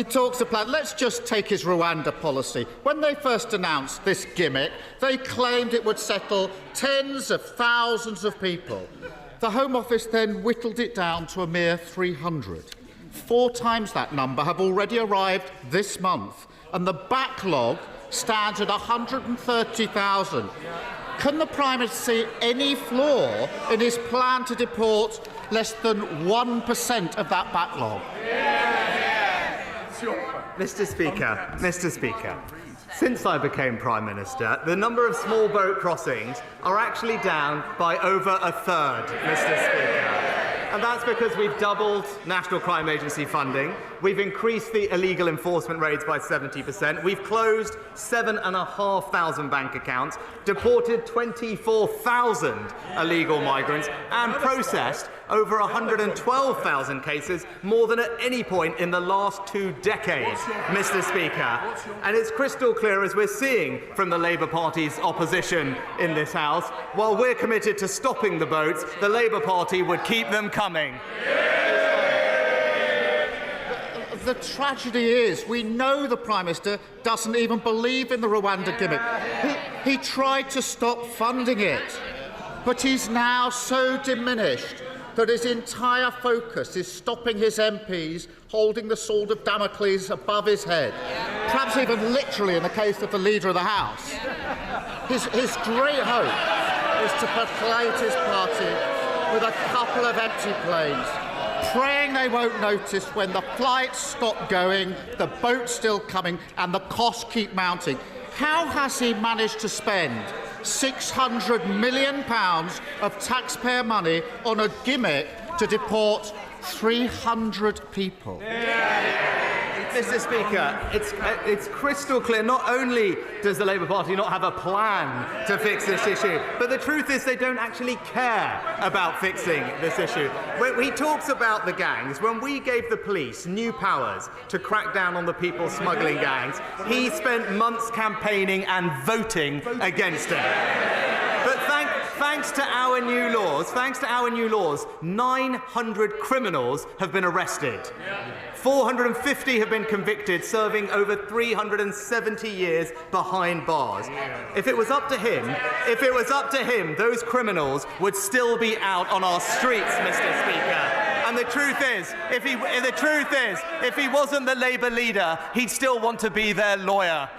He talks of plan. Let's just take his Rwanda policy. When they first announced this gimmick, they claimed it would settle tens of thousands of people. The Home Office then whittled it down to a mere 300. 4 times that number have already arrived this month, and the backlog stands at 130,000. Can the Prime Minister see any flaw in his plan to deport less than 1% of that backlog? Mr. Speaker, since I became Prime Minister, the number of small boat crossings are actually down by over a third, Mr. Speaker. And that's because we've doubled National Crime Agency funding, we've increased the illegal enforcement rates by 70%, we've closed 7,500 bank accounts, deported 24,000 illegal migrants, and processed over 112,000 cases, more than at any point in the last 2 decades, Mr. Speaker. And it's crystal clear, as we're seeing from the Labour Party's opposition in this House, while we're committed to stopping the boats, the Labour Party would keep them coming. The tragedy is, we know the Prime Minister doesn't even believe in the Rwanda gimmick. He tried to stop funding it, but he's now so diminished that his entire focus is stopping his MPs holding the sword of Damocles above his head, perhaps even literally in the case of the Leader of the House. His great hope is to percolate his party with a couple of empty planes, praying they won't notice when the flights stop going, the boat's still coming, and the costs keep mounting. How has he managed to spend £600 million of taxpayer money on a gimmick to deport 300 people? Mr. Speaker, it's crystal clear. Not only does the Labour Party not have a plan to fix this issue, but the truth is they don't actually care about fixing this issue. When he talks about the gangs, when we gave the police new powers to crack down on the people smuggling gangs, he spent months campaigning and voting against it. But thanks to our new laws, 900 criminals have been arrested. 450 have been convicted, serving over 370 years behind bars. If it was up to him, those criminals would still be out on our streets, Mr. Speaker. And the truth is, if he wasn't the Labour leader, he'd still want to be their lawyer.